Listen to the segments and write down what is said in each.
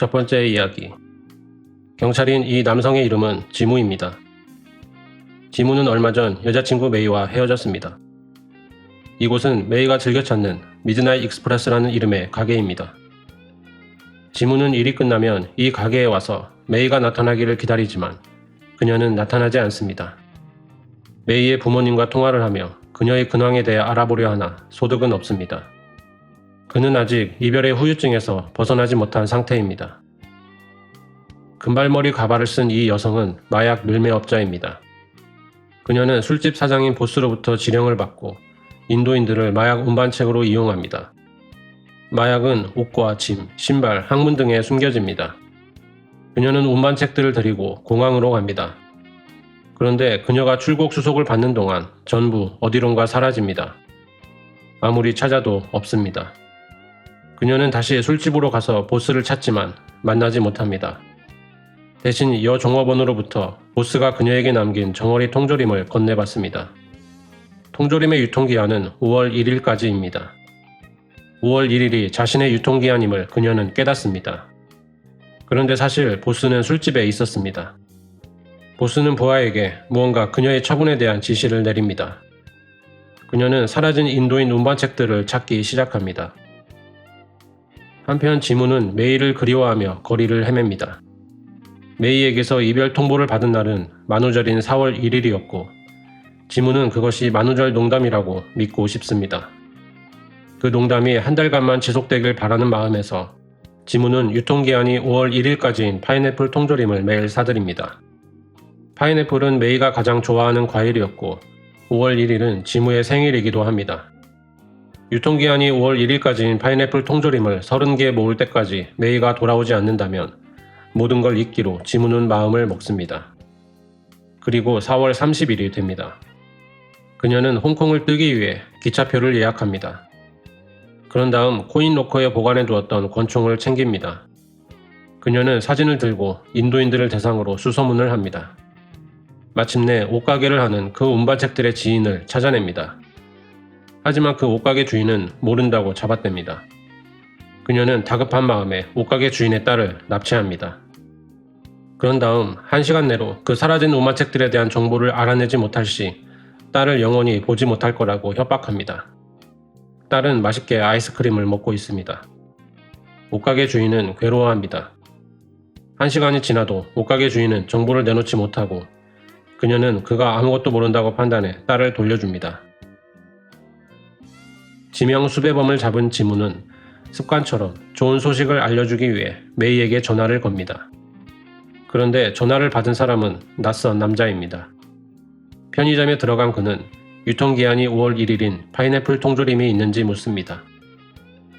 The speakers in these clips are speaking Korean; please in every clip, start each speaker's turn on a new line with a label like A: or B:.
A: 첫 번째 이야기. 경찰인 이 남성의 이름은 지무입니다. 지무는 얼마 전 여자친구 메이와 헤어졌습니다. 이곳은 메이가 즐겨 찾는 미드나잇 익스프레스라는 이름의 가게입니다. 지무는 일이 끝나면 이 가게에 와서 메이가 나타나기를 기다리지만 그녀는 나타나지 않습니다. 메이의 부모님과 통화를 하며 그녀의 근황에 대해 알아보려 하나 소득은 없습니다. 그는 아직 이별의 후유증에서 벗어나지 못한 상태입니다. 금발머리 가발을 쓴 이 여성은 마약 밀매업자입니다. 그녀는 술집 사장인 보스로부터 지령을 받고 인도인들을 마약 운반책으로 이용합니다. 마약은 옷과 짐, 신발, 항문 등에 숨겨집니다. 그녀는 운반책들을 데리고 공항으로 갑니다. 그런데 그녀가 출국 수속을 받는 동안 전부 어디론가 사라집니다. 아무리 찾아도 없습니다. 그녀는 다시 술집으로 가서 보스를 찾지만 만나지 못합니다. 대신 여 종업원으로부터 보스가 그녀에게 남긴 정어리 통조림을 건네받습니다. 통조림의 유통기한은 5월 1일까지입니다. 5월 1일이 자신의 유통기한임을 그녀는 깨닫습니다. 그런데 사실 보스는 술집에 있었습니다. 보스는 부하에게 무언가 그녀의 처분에 대한 지시를 내립니다. 그녀는 사라진 인도인 운반책들을 찾기 시작합니다. 한편 지무는 메이를 그리워하며 거리를 헤맵니다. 메이에게서 이별 통보를 받은 날은 만우절인 4월 1일이었고 지무는 그것이 만우절 농담이라고 믿고 싶습니다. 그 농담이 한 달간만 지속되길 바라는 마음에서 지무는 유통기한이 5월 1일까지인 파인애플 통조림을 매일 사들입니다. 파인애플은 메이가 가장 좋아하는 과일이었고 5월 1일은 지무의 생일이기도 합니다. 유통기한이 5월 1일까지인 파인애플 통조림을 30개 모을 때까지 메이가 돌아오지 않는다면 모든 걸 잊기로 지무는 마음을 먹습니다. 그리고 4월 30일이 됩니다. 그녀는 홍콩을 뜨기 위해 기차표를 예약합니다. 그런 다음 코인 로커에 보관해 두었던 권총을 챙깁니다. 그녀는 사진을 들고 인도인들을 대상으로 수소문을 합니다. 마침내 옷가게를 하는 그 운반책들의 지인을 찾아냅니다. 하지만 그 옷가게 주인은 모른다고 잡아댑니다. 그녀는 다급한 마음에 옷가게 주인의 딸을 납치합니다. 그런 다음 1시간 내로 그 사라진 운반책들에 대한 정보를 알아내지 못할 시 딸을 영원히 보지 못할 거라고 협박합니다. 딸은 맛있게 아이스크림을 먹고 있습니다. 옷가게 주인은 괴로워합니다. 1시간이 지나도 옷가게 주인은 정보를 내놓지 못하고 그녀는 그가 아무것도 모른다고 판단해 딸을 돌려줍니다. 지명 수배범을 잡은 지무는 습관처럼 좋은 소식을 알려주기 위해 메이에게 전화를 겁니다. 그런데 전화를 받은 사람은 낯선 남자입니다. 편의점에 들어간 그는 유통기한이 5월 1일인 파인애플 통조림이 있는지 묻습니다.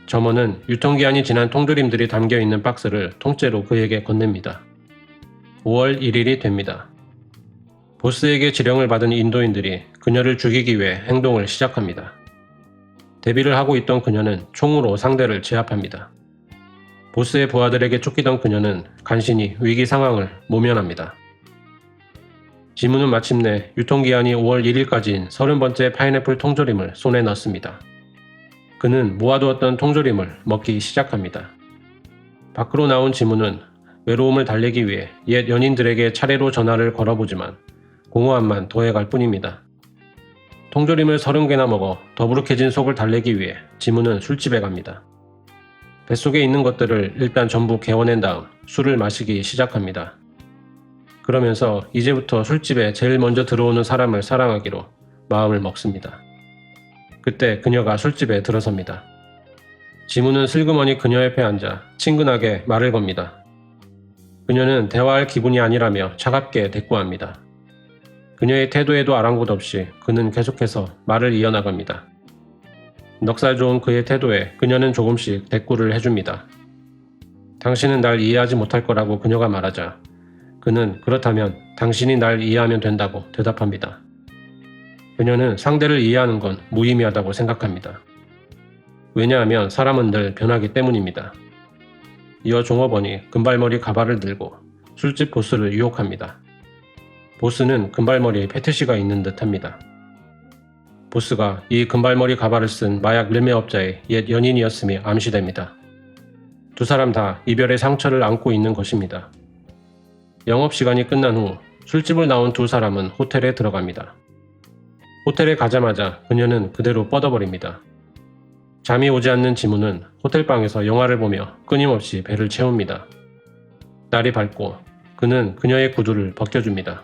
A: 점원은 유통기한이 지난 통조림들이 담겨있는 박스를 통째로 그에게 건넵니다. 5월 1일이 됩니다. 보스에게 지령을 받은 인도인들이 그녀를 죽이기 위해 행동을 시작합니다. 대비를 하고 있던 그녀는 총으로 상대를 제압합니다. 보스의 부하들에게 쫓기던 그녀는 간신히 위기 상황을 모면합니다. 지무는 마침내 유통기한이 5월 1일까지인 30번째 파인애플 통조림을 손에 넣습니다. 그는 모아두었던 통조림을 먹기 시작합니다. 밖으로 나온 지무는 외로움을 달래기 위해 옛 연인들에게 차례로 전화를 걸어보지만 공허함만 더해갈 뿐입니다. 통조림을 30개나 먹어 더부룩해진 속을 달래기 위해 지무는 술집에 갑니다. 뱃속에 있는 것들을 일단 전부 개워낸 다음 술을 마시기 시작합니다. 그러면서 이제부터 술집에 제일 먼저 들어오는 사람을 사랑하기로 마음을 먹습니다. 그때 그녀가 술집에 들어섭니다. 지무는 슬그머니 그녀 옆에 앉아 친근하게 말을 겁니다. 그녀는 대화할 기분이 아니라며 차갑게 대꾸합니다. 그녀의 태도에도 아랑곳 없이 그는 계속해서 말을 이어나갑니다. 넉살 좋은 그의 태도에 그녀는 조금씩 대꾸를 해줍니다. 당신은 날 이해하지 못할 거라고 그녀가 말하자 그는 그렇다면 당신이 날 이해하면 된다고 대답합니다. 그녀는 상대를 이해하는 건 무의미하다고 생각합니다. 왜냐하면 사람은 늘 변하기 때문입니다. 이어 종업원이 금발머리 가발을 들고 술집 보스를 유혹합니다. 보스는 금발머리에 패티시가 있는 듯합니다. 보스가 이 금발머리 가발을 쓴 마약 밀매업자의 옛 연인이었음이 암시됩니다. 두 사람 다 이별의 상처를 안고 있는 것입니다. 영업시간이 끝난 후 술집을 나온 두 사람은 호텔에 들어갑니다. 호텔에 가자마자 그녀는 그대로 뻗어버립니다. 잠이 오지 않는 지문은 호텔방에서 영화를 보며 끊임없이 배를 채웁니다. 날이 밝고 그는 그녀의 구두를 벗겨줍니다.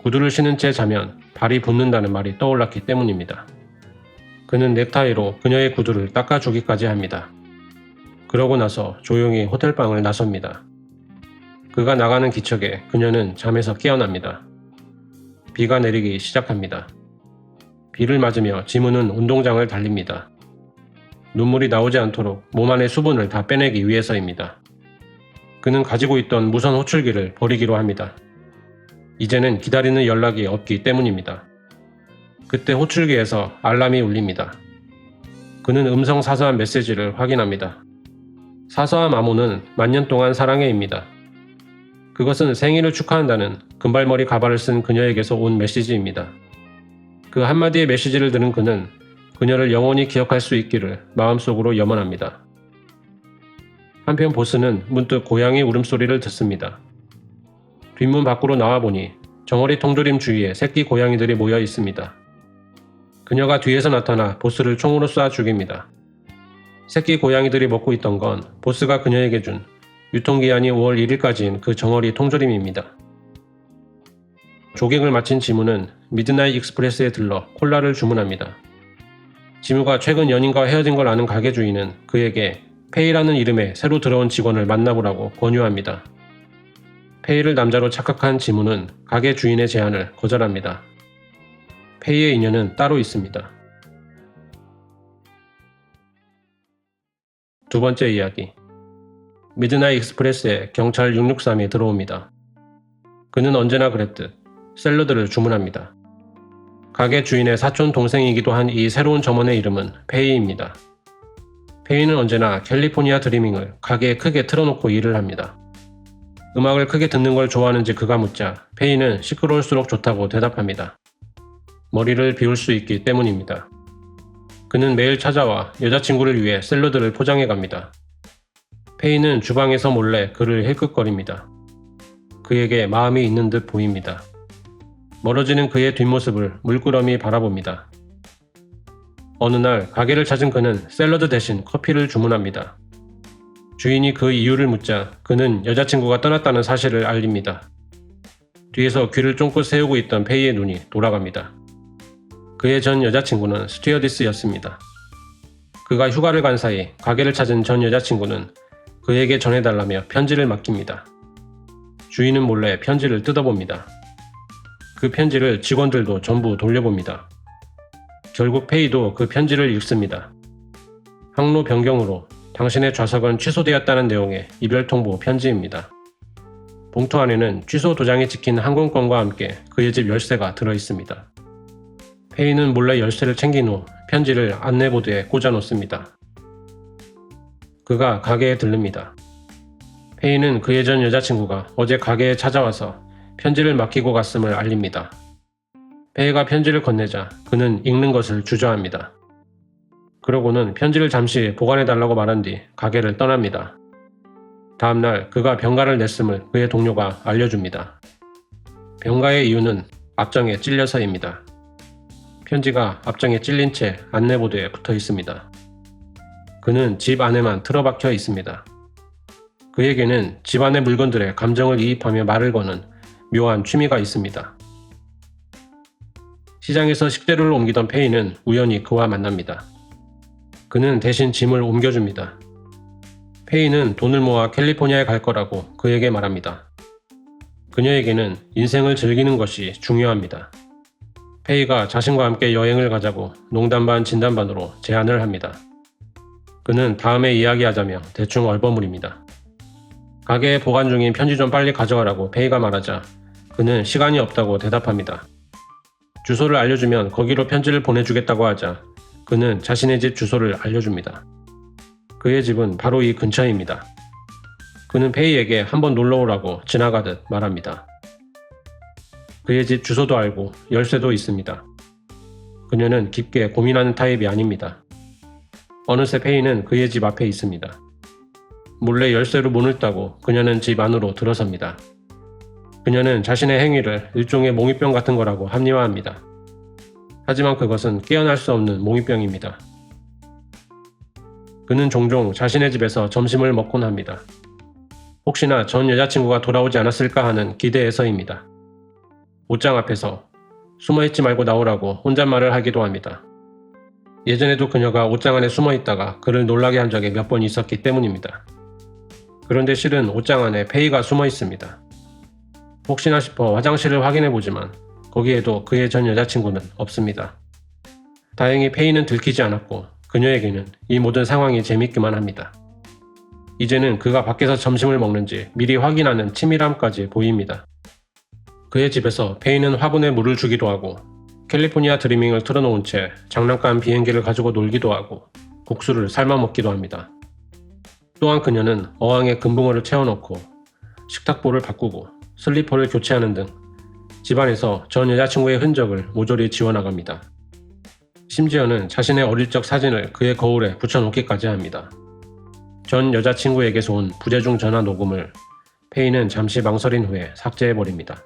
A: 구두를 신은 채 자면 발이 붓는다는 말이 떠올랐기 때문입니다. 그는 넥타이로 그녀의 구두를 닦아주기까지 합니다. 그러고 나서 조용히 호텔방을 나섭니다. 그가 나가는 기척에 그녀는 잠에서 깨어납니다. 비가 내리기 시작합니다. 비를 맞으며 지문은 운동장을 달립니다. 눈물이 나오지 않도록 몸 안의 수분을 다 빼내기 위해서입니다. 그는 가지고 있던 무선 호출기를 버리기로 합니다. 이제는 기다리는 연락이 없기 때문입니다. 그때 호출기에서 알람이 울립니다. 그는 음성 사서한 메시지를 확인합니다. 사서한 암호는 만년 동안 사랑해입니다. 그것은 생일을 축하한다는 금발머리 가발을 쓴 그녀에게서 온 메시지입니다. 그 한마디의 메시지를 들은 그는 그녀를 영원히 기억할 수 있기를 마음속으로 염원합니다. 한편 보스는 문득 고양이 울음소리를 듣습니다. 뒷문 밖으로 나와보니 정어리 통조림 주위에 새끼 고양이들이 모여 있습니다. 그녀가 뒤에서 나타나 보스를 총으로 쏴 죽입니다. 새끼 고양이들이 먹고 있던 건 보스가 그녀에게 준 유통기한이 5월 1일까지인 그 정어리 통조림입니다. 조깅을 마친 지무는 미드나잇 익스프레스에 들러 콜라를 주문합니다. 지무가 최근 연인과 헤어진 걸 아는 가게 주인은 그에게 페이라는 이름의 새로 들어온 직원을 만나보라고 권유합니다. 페이를 남자로 착각한 지무는 가게 주인의 제안을 거절합니다. 페이의 인연은 따로 있습니다. 두 번째 이야기. 미드나잇 익스프레스에 경찰 663이 들어옵니다. 그는 언제나 그랬듯 샐러드를 주문합니다. 가게 주인의 사촌 동생이기도 한 이 새로운 점원의 이름은 페이입니다. 페이는 언제나 캘리포니아 드리밍을 가게에 크게 틀어놓고 일을 합니다. 음악을 크게 듣는 걸 좋아하는지 그가 묻자 페이는 시끄러울수록 좋다고 대답합니다. 머리를 비울 수 있기 때문입니다. 그는 매일 찾아와 여자친구를 위해 샐러드를 포장해 갑니다. 페이는 주방에서 몰래 그를 힐끗거립니다. 그에게 마음이 있는 듯 보입니다. 멀어지는 그의 뒷모습을 물끄러미 바라봅니다. 어느 날 가게를 찾은 그는 샐러드 대신 커피를 주문합니다. 주인이 그 이유를 묻자 그는 여자친구가 떠났다는 사실을 알립니다. 뒤에서 귀를 쫑긋 세우고 있던 페이의 눈이 돌아갑니다. 그의 전 여자친구는 스튜어디스였습니다. 그가 휴가를 간 사이 가게를 찾은 전 여자친구는 그에게 전해달라며 편지를 맡깁니다. 주인은 몰래 편지를 뜯어봅니다. 그 편지를 직원들도 전부 돌려봅니다. 결국 페이도 그 편지를 읽습니다. 항로 변경으로 당신의 좌석은 취소되었다는 내용의 이별통보 편지입니다. 봉투 안에는 취소 도장이 찍힌 항공권과 함께 그의 집 열쇠가 들어있습니다. 페이는 몰래 열쇠를 챙긴 후 편지를 안내보드에 꽂아놓습니다. 그가 가게에 들릅니다. 페이는 그의 전 여자친구가 어제 가게에 찾아와서 편지를 맡기고 갔음을 알립니다. 페이가 편지를 건네자 그는 읽는 것을 주저합니다. 그러고는 편지를 잠시 보관해달라고 말한 뒤 가게를 떠납니다. 다음날 그가 병가를 냈음을 그의 동료가 알려줍니다. 병가의 이유는 앞정에 찔려서입니다. 편지가 앞정에 찔린 채 안내보드에 붙어 있습니다. 그는 집 안에만 틀어박혀 있습니다. 그에게는 집안의 물건들에 감정을 이입하며 말을 거는 묘한 취미가 있습니다. 시장에서 식재료를 옮기던 페이는 우연히 그와 만납니다. 그는 대신 짐을 옮겨줍니다. 페이는 돈을 모아 캘리포니아에 갈 거라고 그에게 말합니다. 그녀에게는 인생을 즐기는 것이 중요합니다. 페이가 자신과 함께 여행을 가자고 농담 반 진담 반으로 제안을 합니다. 그는 다음에 이야기하자며 대충 얼버무립니다. 가게에 보관 중인 편지 좀 빨리 가져가라고 페이가 말하자 그는 시간이 없다고 대답합니다. 주소를 알려주면 거기로 편지를 보내주겠다고 하자 그는 자신의 집 주소를 알려줍니다. 그의 집은 바로 이 근처입니다. 그는 페이에게 한번 놀러오라고 지나가듯 말합니다. 그의 집 주소도 알고 열쇠도 있습니다. 그녀는 깊게 고민하는 타입이 아닙니다. 어느새 페이는 그의 집 앞에 있습니다. 몰래 열쇠로 문을 따고 그녀는 집 안으로 들어섭니다. 그녀는 자신의 행위를 일종의 몽유병 같은 거라고 합리화합니다. 하지만 그것은 깨어날 수 없는 몽유병입니다. 그는 종종 자신의 집에서 점심을 먹곤 합니다. 혹시나 전 여자친구가 돌아오지 않았을까 하는 기대에서입니다. 옷장 앞에서 숨어있지 말고 나오라고 혼잣말을 하기도 합니다. 예전에도 그녀가 옷장 안에 숨어있다가 그를 놀라게 한 적이 몇 번 있었기 때문입니다. 그런데 실은 옷장 안에 페이가 숨어있습니다. 혹시나 싶어 화장실을 확인해보지만 거기에도 그의 전 여자친구는 없습니다. 다행히 페이는 들키지 않았고 그녀에게는 이 모든 상황이 재밌기만 합니다. 이제는 그가 밖에서 점심을 먹는지 미리 확인하는 치밀함까지 보입니다. 그의 집에서 페이는 화분에 물을 주기도 하고 캘리포니아 드리밍을 틀어놓은 채 장난감 비행기를 가지고 놀기도 하고 국수를 삶아 먹기도 합니다. 또한 그녀는 어항에 금붕어를 채워넣고 식탁보를 바꾸고 슬리퍼를 교체하는 등 집안에서 전 여자친구의 흔적을 모조리 지워나갑니다. 심지어는 자신의 어릴 적 사진을 그의 거울에 붙여놓기까지 합니다. 전 여자친구에게서 온 부재중 전화 녹음을 페이는 잠시 망설인 후에 삭제해버립니다.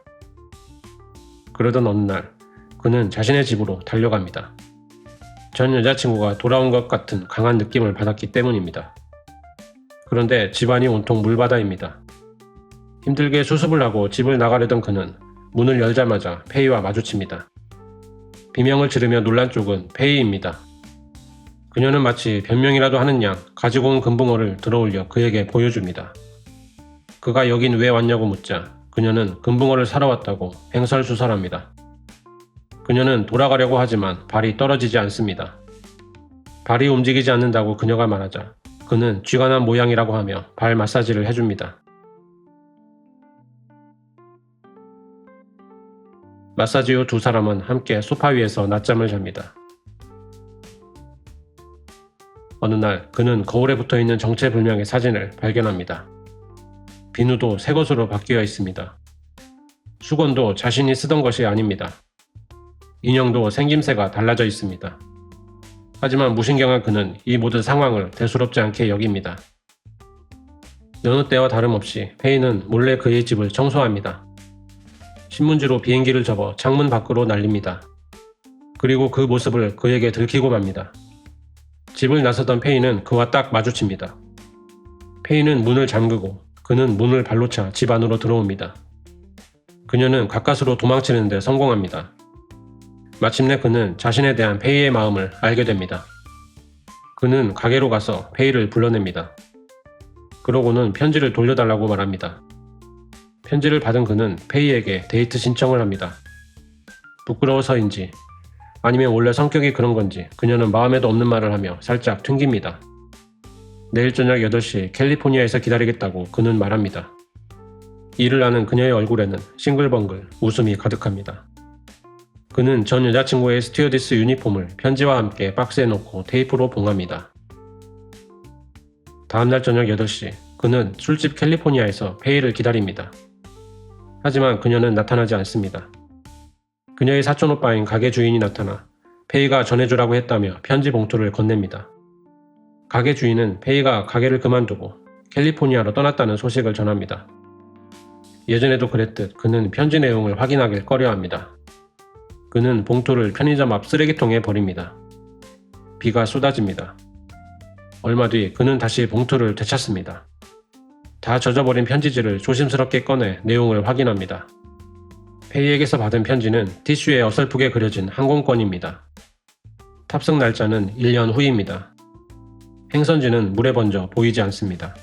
A: 그러던 어느 날 그는 자신의 집으로 달려갑니다. 전 여자친구가 돌아온 것 같은 강한 느낌을 받았기 때문입니다. 그런데 집안이 온통 물바다입니다. 힘들게 수습을 하고 집을 나가려던 그는 문을 열자마자 페이와 마주칩니다. 비명을 지르며 놀란 쪽은 페이입니다. 그녀는 마치 변명이라도 하는 양 가지고 온 금붕어를 들어올려 그에게 보여줍니다. 그가 여긴 왜 왔냐고 묻자 그녀는 금붕어를 사러 왔다고 횡설수설합니다. 그녀는 돌아가려고 하지만 발이 떨어지지 않습니다. 발이 움직이지 않는다고 그녀가 말하자 그는 쥐가 난 모양이라고 하며 발 마사지를 해줍니다. 마사지 후 두 사람은 함께 소파 위에서 낮잠을 잡니다. 어느 날 그는 거울에 붙어있는 정체불명의 사진을 발견합니다. 비누도 새 것으로 바뀌어 있습니다. 수건도 자신이 쓰던 것이 아닙니다. 인형도 생김새가 달라져 있습니다. 하지만 무신경한 그는 이 모든 상황을 대수롭지 않게 여깁니다. 여느 때와 다름없이 페이는 몰래 그의 집을 청소합니다. 신문지로 비행기를 접어 창문 밖으로 날립니다. 그리고 그 모습을 그에게 들키고 맙니다. 집을 나서던 페이는 그와 딱 마주칩니다. 페이는 문을 잠그고 그는 문을 발로 차 집 안으로 들어옵니다. 그녀는 가까스로 도망치는데 성공합니다. 마침내 그는 자신에 대한 페이의 마음을 알게 됩니다. 그는 가게로 가서 페이를 불러냅니다. 그러고는 편지를 돌려달라고 말합니다. 편지를 받은 그는 페이에게 데이트 신청을 합니다. 부끄러워서인지 아니면 원래 성격이 그런 건지 그녀는 마음에도 없는 말을 하며 살짝 튕깁니다. 내일 저녁 8시 캘리포니아에서 기다리겠다고 그는 말합니다. 이를 아는 그녀의 얼굴에는 싱글벙글 웃음이 가득합니다. 그는 전 여자친구의 스튜어디스 유니폼을 편지와 함께 박스에 넣고 테이프로 봉합니다. 다음날 저녁 8시 그는 술집 캘리포니아에서 페이를 기다립니다. 하지만 그녀는 나타나지 않습니다. 그녀의 사촌오빠인 가게 주인이 나타나 페이가 전해주라고 했다며 편지 봉투를 건넵니다. 가게 주인은 페이가 가게를 그만두고 캘리포니아로 떠났다는 소식을 전합니다. 예전에도 그랬듯 그는 편지 내용을 확인하길 꺼려합니다. 그는 봉투를 편의점 앞 쓰레기통에 버립니다. 비가 쏟아집니다. 얼마 뒤 그는 다시 봉투를 되찾습니다. 다 젖어버린 편지지를 조심스럽게 꺼내 내용을 확인합니다. 페이에게서 받은 편지는 티슈에 어설프게 그려진 항공권입니다. 탑승 날짜는 1년 후입니다. 행선지는 물에 번져 보이지 않습니다.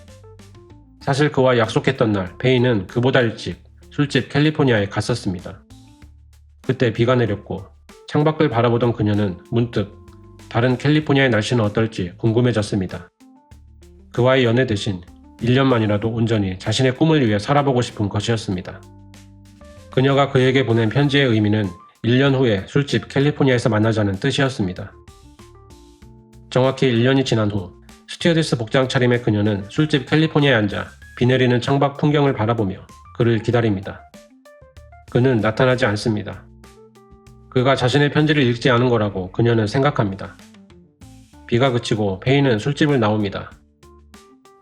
A: 사실 그와 약속했던 날 페이는 그보다 일찍 술집 캘리포니아에 갔었습니다. 그때 비가 내렸고 창밖을 바라보던 그녀는 문득 다른 캘리포니아의 날씨는 어떨지 궁금해졌습니다. 그와의 연애 대신 1년만이라도 온전히 자신의 꿈을 위해 살아보고 싶은 것이었습니다. 그녀가 그에게 보낸 편지의 의미는 1년 후에 술집 캘리포니아에서 만나자는 뜻이었습니다. 정확히 1년이 지난 후 스튜어디스 복장 차림의 그녀는 술집 캘리포니아에 앉아 비 내리는 창밖 풍경을 바라보며 그를 기다립니다. 그는 나타나지 않습니다. 그가 자신의 편지를 읽지 않은 거라고 그녀는 생각합니다. 비가 그치고 페이는 술집을 나옵니다.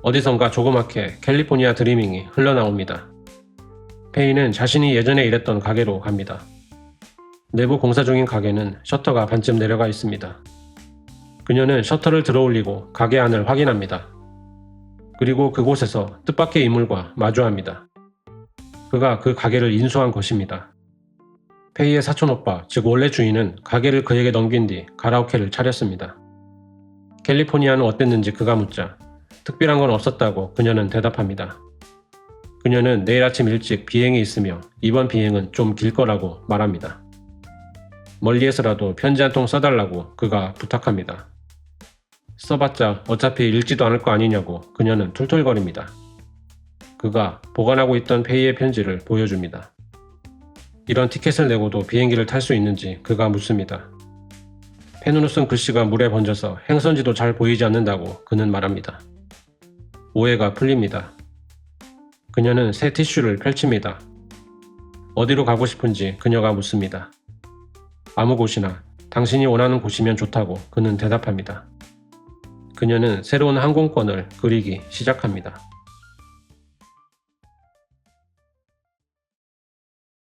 A: 어디선가 조그맣게 캘리포니아 드리밍이 흘러나옵니다. 페이는 자신이 예전에 일했던 가게로 갑니다. 내부 공사 중인 가게는 셔터가 반쯤 내려가 있습니다. 그녀는 셔터를 들어올리고 가게 안을 확인합니다. 그리고 그곳에서 뜻밖의 인물과 마주합니다. 그가 그 가게를 인수한 것입니다. 페이의 사촌오빠, 즉 원래 주인은 가게를 그에게 넘긴 뒤 가라오케를 차렸습니다. 캘리포니아는 어땠는지 그가 묻자 특별한 건 없었다고 그녀는 대답합니다. 그녀는 내일 아침 일찍 비행이 있으며 이번 비행은 좀 길 거라고 말합니다. 멀리에서라도 편지 한 통 써달라고 그가 부탁합니다. 써봤자 어차피 읽지도 않을 거 아니냐고 그녀는 툴툴거립니다. 그가 보관하고 있던 페이의 편지를 보여줍니다. 이런 티켓을 내고도 비행기를 탈 수 있는지 그가 묻습니다. 펜으로 쓴 글씨가 물에 번져서 행선지도 잘 보이지 않는다고 그는 말합니다. 오해가 풀립니다. 그녀는 새 티슈를 펼칩니다. 어디로 가고 싶은지 그녀가 묻습니다. 아무 곳이나 당신이 원하는 곳이면 좋다고 그는 대답합니다. 그녀는 새로운 항공권을 그리기 시작합니다.